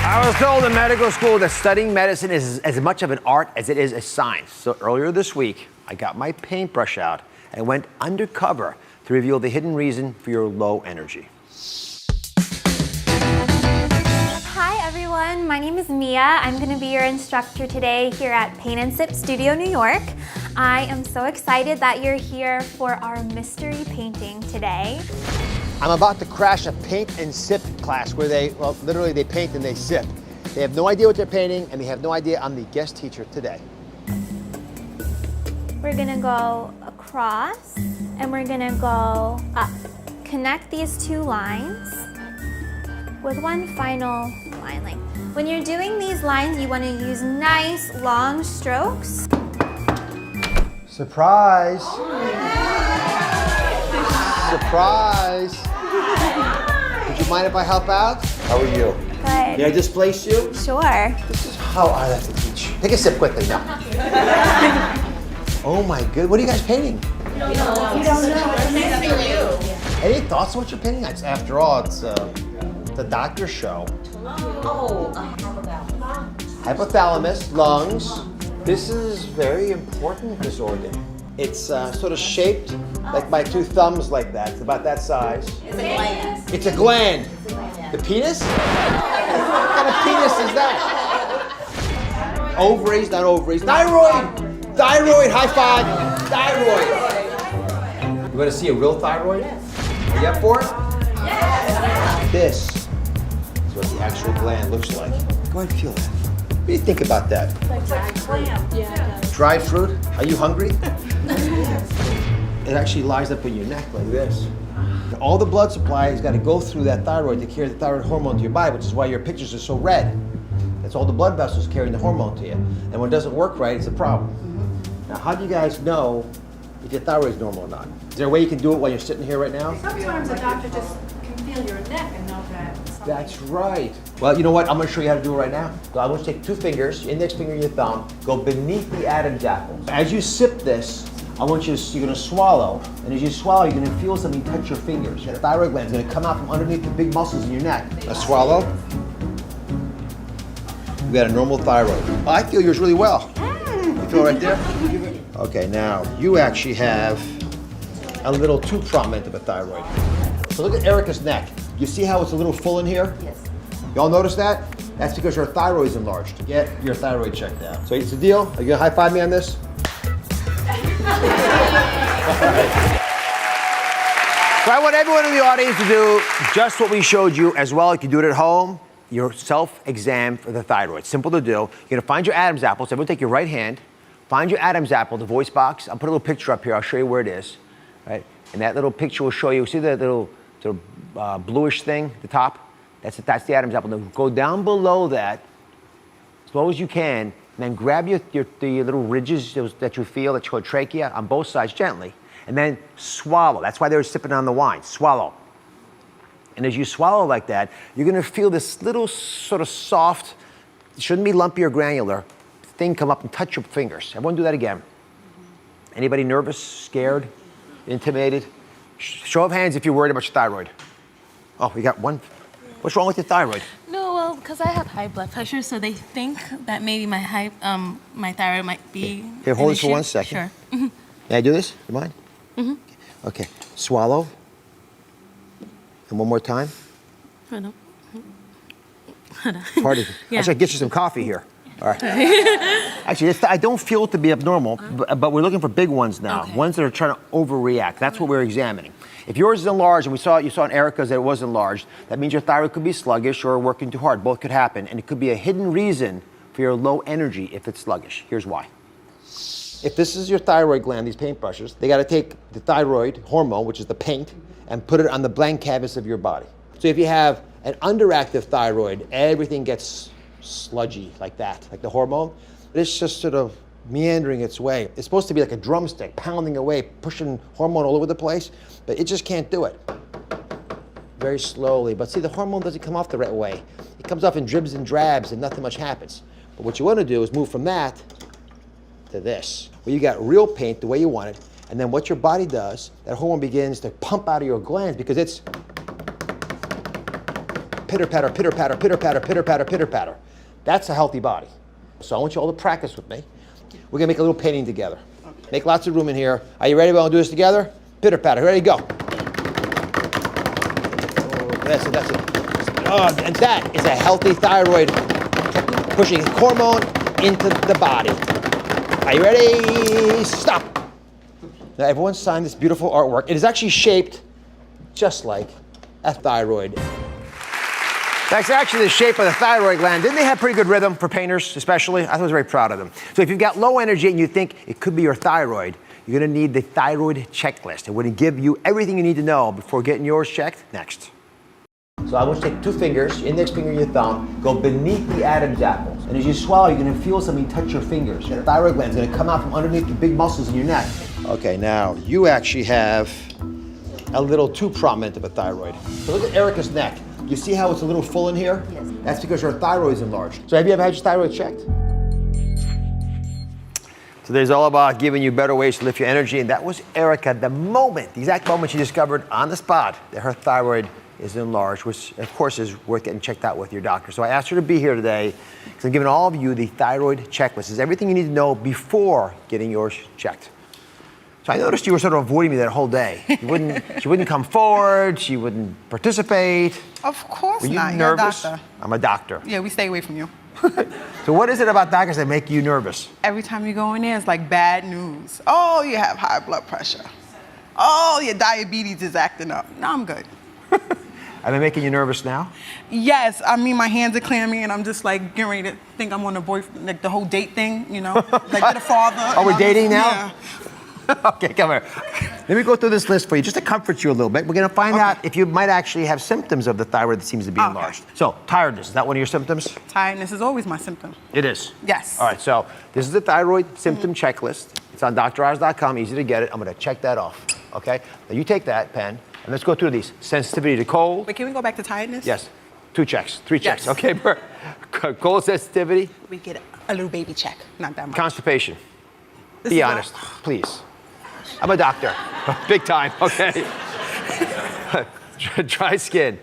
I was told in medical school that studying medicine is as much of an art as it is a science. So earlier this week, I got my paintbrush out and went undercover to reveal the hidden reason for your low energy. Hi everyone, my name is Mia. I'm going to be your instructor today here at Paint and Sip Studio, New York. I am so excited that you're here for our mystery painting today. I'm about to crash a paint and sip class where literally they paint and they sip. They have no idea what they're painting and they have no idea I'm the guest teacher today. We're gonna go across and we're gonna go up. Connect these two lines with one final line length. When you're doing these lines, you wanna use nice long strokes. Surprise! Surprise! Would you mind if I help out? How are you? Good. May I displace you? Sure. This is how I like to teach. Take a sip quickly now. Oh my good. What are you guys painting? You don't know. Any thoughts on what you're painting? After all, it's the doctor's show. Hypothalamus, lungs. This is very important, this organ. It's sort of shaped like my two thumbs like that. It's about that size. It's a gland. It's a gland. The penis? What kind of penis is that? Ovaries, not ovaries. Thyroid! Thyroid, high five. Thyroid. You want to see a real thyroid? Are you up for it? Yes. This is what the actual gland looks like. Go ahead and feel that. What do you think about that? Like clam. Yeah. Dried fruit? Are you hungry? It actually lies up in your neck like this. All the blood supply has got to go through that thyroid to carry the thyroid hormone to your body, which is why your pictures are so red. That's all the blood vessels carrying the hormone to you. And when it doesn't work right, it's a problem. Now, how do you guys know if your thyroid is normal or not? Is there a way you can do it while you're sitting here right now? Sometimes the doctor just can feel your neck and know that. That's right. Well, you know what? I'm going to show you how to do it right now. So I want you to take two fingers, your index finger and your thumb, go beneath the Adam's apple. As you sip this, you're going to swallow, and as you swallow, you're going to feel something touch your fingers. Your thyroid gland is going to come out from underneath the big muscles in your neck. Now swallow. You got a normal thyroid. Oh, I feel yours really well. You feel right there? Okay, now you actually have a little too prominent of a thyroid. So look at Erica's neck. You see how it's a little full in here? Yes. Y'all notice that? That's because her thyroid is enlarged. Get your thyroid checked out. So it's the deal. Are you gonna high five me on this? So I want everyone in the audience to do just what we showed you as well. You can do it at home. Your self-exam for the thyroid. Simple to do. You're gonna find your Adam's apple. So everyone take your right hand, find your Adam's apple, the voice box. I'll put a little picture up here. I'll show you where it is. Right? And that little picture will show you, see that little bluish thing at the top? That's the Adam's apple. Now go down below that as low as you can, and then grab the little ridges that you feel, that's called trachea, on both sides gently, and then swallow. That's why they were sipping on the wine. Swallow. And as you swallow like that, you're gonna feel this little sort of soft, it shouldn't be lumpy or granular, thing come up and touch your fingers. Everyone do that again. Anybody nervous, scared, intimidated? Show of hands if you're worried about your thyroid. Oh, we got one. What's wrong with your thyroid? No, well, because I have high blood pressure, so they think that maybe my thyroid might be. Here, hold an this for issue. 1 second. Sure. May I do this? You mind? Okay. Swallow. And one more time. Hold on. Party. Yeah. I should get you some coffee here. All right. Actually, I don't feel it to be abnormal, but we're looking for big ones now. Okay. Ones that are trying to overreact. That's what we're examining. If yours is enlarged, and you saw in Erica's that it was enlarged, that means your thyroid could be sluggish or working too hard. Both could happen, and it could be a hidden reason for your low energy if it's sluggish. Here's why. If this is your thyroid gland, these paintbrushes, they got to take the thyroid hormone, which is the paint, and put it on the blank canvas of your body. So if you have an underactive thyroid, everything gets sludgy like that, like the hormone. It's just sort of meandering its way. It's supposed to be like a drumstick, pounding away, pushing hormone all over the place, but it just can't do it. Very slowly. But see, the hormone doesn't come off the right way. It comes off in dribs and drabs and nothing much happens. But what you want to do is move from that to this, where you got real paint the way you want it, and then what your body does, that hormone begins to pump out of your glands because it's pitter patter, pitter patter, pitter patter, pitter patter, pitter patter. That's a healthy body. So I want you all to practice with me. We're gonna make a little painting together. Okay. Make lots of room in here. Are you ready? We want to do this together? Pitter patter. Ready? Go. Oh, that's it. That's it. Oh, and that is a healthy thyroid pushing hormone into the body. Are you ready? Stop. Now everyone sign this beautiful artwork. It is actually shaped just like a thyroid. That's actually the shape of the thyroid gland. Didn't they have pretty good rhythm for painters, especially? I was very proud of them. So if you've got low energy and you think it could be your thyroid, you're gonna need the thyroid checklist. It would give you everything you need to know before getting yours checked next. So I want you to take 2 fingers, your index finger and your thumb, go beneath the Adam's apples. And as you swallow, you're gonna feel something touch your fingers. The thyroid gland is gonna come out from underneath the big muscles in your neck. Okay, now you actually have a little too prominent of a thyroid. So look at Erica's neck. You see how it's a little full in here? Yes. That's because her thyroid is enlarged. So have you ever had your thyroid checked? Today's all about giving you better ways to lift your energy, and that was Erica, the exact moment she discovered on the spot that her thyroid is enlarged, which of course is worth getting checked out with your doctor. So I asked her to be here today because I'm giving all of you the thyroid checklist. It's everything you need to know before getting yours checked. So I noticed you were sort of avoiding me that whole day. She wouldn't come forward, she wouldn't participate. Of course Were you not. nervous? You're a doctor. I'm a doctor. Yeah, we stay away from you. So what is it about doctors that make you nervous? Every time you go in there, it's like bad news. Oh, you have high blood pressure. Oh, your diabetes is acting up. No, I'm good. Are they making you nervous now? Yes, I mean, my hands are clammy and I'm just like getting ready to think I'm on a boyfriend, like the whole date thing, you know? Like get a father. Oh, we're dating now? Yeah. Okay, come here. Let me go through this list for you, just to comfort you a little bit. We're gonna find out if you might actually have symptoms of the thyroid that seems to be enlarged. So, tiredness, is that one of your symptoms? Tiredness is always my symptom. It is? Yes. All right, so this is the thyroid symptom checklist. It's on droz.com, easy to get it. I'm gonna check that off, okay? Now you take that pen, and let's go through these. Sensitivity to cold. Wait, can we go back to tiredness? Yes, 2 checks, 3 checks, Yes. okay? Cold sensitivity. We get a little baby check, not that much. Constipation. This Be is honest, please. I'm a doctor, big time, okay? Dry skin.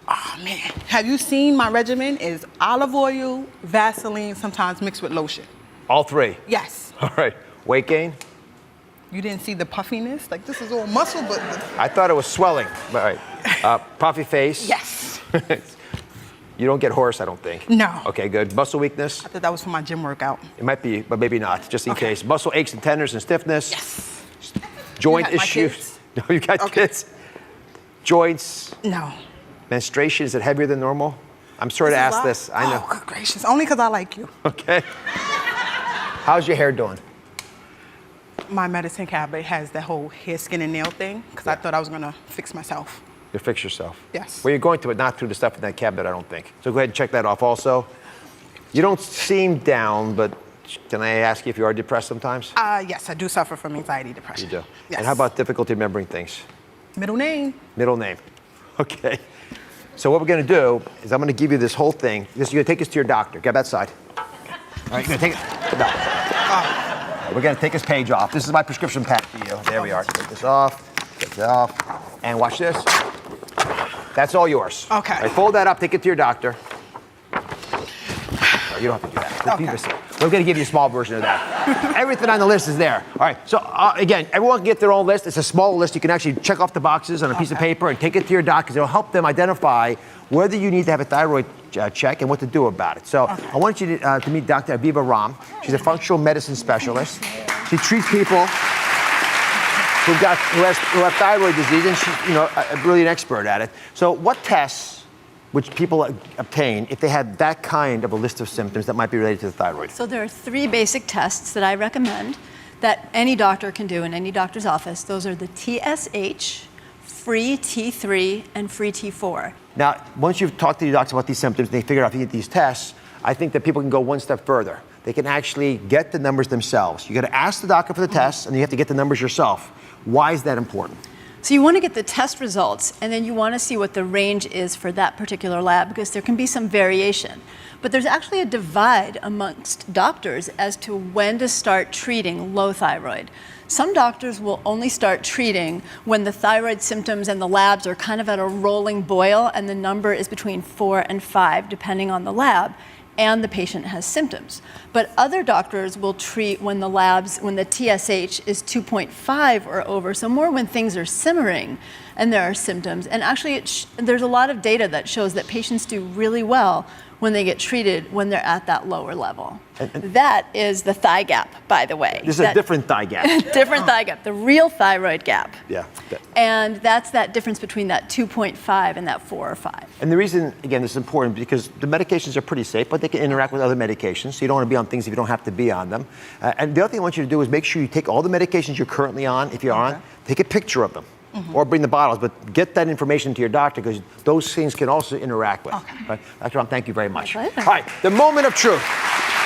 Oh man, have you seen my regimen? Is olive oil, Vaseline, sometimes mixed with lotion. All 3. Yes. All right, weight gain. You didn't see the puffiness? Like this is all muscle, but I thought it was swelling. All right, puffy face. yes. You don't get hoarse, I don't think. No. Okay, good. Muscle weakness. I thought that was for my gym workout. It might be, but maybe not, just in Okay. case. Muscle aches and tenderness and stiffness. Yes. Joint You got my issues. kids? No, you got Okay. kids. Joints. No. Menstruation, is it heavier than normal? I'm sorry to This is ask loud? this, I know. Oh, good gracious. Only because I like you. Okay. How's your hair doing? My medicine cabinet has the whole hair, skin, and nail thing because I thought I was going to fix myself. You fix yourself. Yes. Well, you're going to, but not through the stuff in that cabinet, I don't think. So go ahead and check that off also. You don't seem down, but can I ask you if you are depressed sometimes? Yes, I do suffer from anxiety, depression. You do. Yes. And how about difficulty remembering things? Middle name? Middle name. Okay. So what we're gonna do is I'm gonna give you this whole thing. You're gonna take this to your doctor. Grab that side. All right, you're gonna take it. No. We're gonna take this page off. This is my prescription pad for you. There we are. Take this off. Take that off. And watch this. That's all yours. Okay. All right, fold that up. Take it to your doctor. You don't have to do that. Okay. We're going to give you a small version of that. Everything on the list is there. All right. So again, everyone can get their own list. It's a small list. You can actually check off the boxes on a piece of paper and take it to your doc because it'll help them identify whether you need to have a thyroid check and what to do about it. So I want you to meet Dr. Aviva Romm. She's a functional medicine specialist. She treats people who have thyroid disease, and she's really an expert at it. So what tests which people obtain if they have that kind of a list of symptoms that might be related to the thyroid? So there are 3 basic tests that I recommend that any doctor can do in any doctor's office. Those are the TSH, free T3, and free T4. Now, once you've talked to your doctors about these symptoms and they figure out if you get these tests, I think that people can go one step further. They can actually get the numbers themselves. You got to ask the doctor for the tests, and you have to get the numbers yourself. Why is that important? So you want to get the test results, and then you want to see what the range is for that particular lab, because there can be some variation. But there's actually a divide amongst doctors as to when to start treating low thyroid. Some doctors will only start treating when the thyroid symptoms and the labs are kind of at a rolling boil and the number is between 4 and 5, depending on the lab, and the patient has symptoms. But other doctors will treat when the labs, when the TSH is 2.5 or over, so more when things are simmering and there are symptoms. And actually, there's a lot of data that shows that patients do really well when they get treated when they're at that lower level. That is the thigh gap, by the way. This is a different thigh gap. Different thigh gap, the real thyroid gap. Yeah. And that's that difference between that 2.5 and that 4 or 5. And the reason, again, this is important because the medications are pretty safe, but they can interact with other medications. So you don't want to be on things if you don't have to be on them. And the other thing I want you to do is make sure you take all the medications you're currently on, if you're on, take a picture of them. Or bring the bottles, but get that information to your doctor because those things can also interact with. Okay. Right? Dr. Romm, thank you very much. My pleasure. All right, the moment of truth.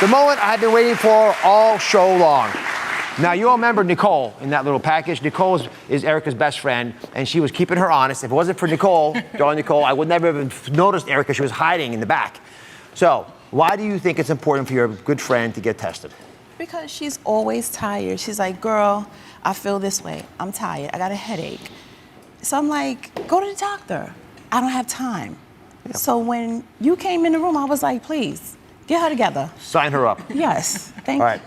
The moment I've been waiting for all show long. Now, you all remember Nicole in that little package. Nicole is Erica's best friend, and she was keeping her honest. If it wasn't for Nicole, darling Nicole, I would never have noticed Erica. She was hiding in the back. So, why do you think it's important for your good friend to get tested? Because she's always tired. She's like, girl, I feel this way. I'm tired. I got a headache. So I'm like, go to the doctor. I don't have time. Yeah. So when you came in the room, I was like, please, get her together. Sign her up. Yes, thank All right.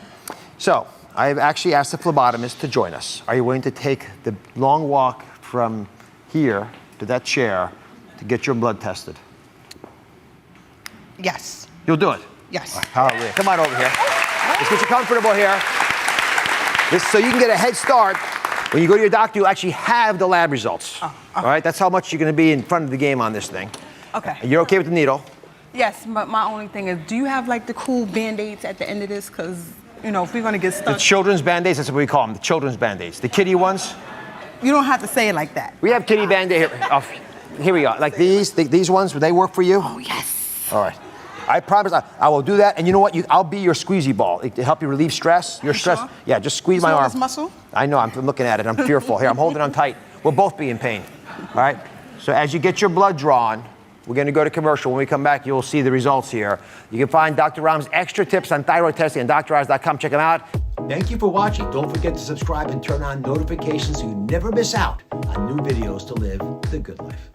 So, I have actually asked the phlebotomist to join us. Are you willing to take the long walk from here to that chair to get your blood tested? Yes. You'll do it? Yes. Hallelujah. Come on over here. Let's get you comfortable here. So you can get a head start. When you go to your doctor, you'll actually have the lab results. All right? That's how much you're going to be in front of the game on this thing. Okay. You're okay with the needle? Yes, but my only thing is, do you have like the cool Band-Aids at the end of this? Because, you know, if we're going to get The stuck. children's Band-Aids, that's what we call them, the children's Band-Aids. The kiddie ones? You don't have to say it like that. We have kiddie Band-Aid here. Oh, here we go. Like these ones, would they work for you? Oh, yes. All right. I promise I will do that. And you know what? I'll be your squeezy ball to help you relieve stress. Your stress. Sure? Yeah, just squeeze my Small arm. as muscle? I know. I'm looking at it. I'm fearful. Here, I'm holding on tight. We'll both be in pain. All right? So as you get your blood drawn, we're going to go to commercial. When we come back, you'll see the results here. You can find Dr. Romm's extra tips on thyroid testing on droz.com. Check them out. Thank you for watching. Don't forget to subscribe and turn on notifications so you never miss out on new videos to live the good life.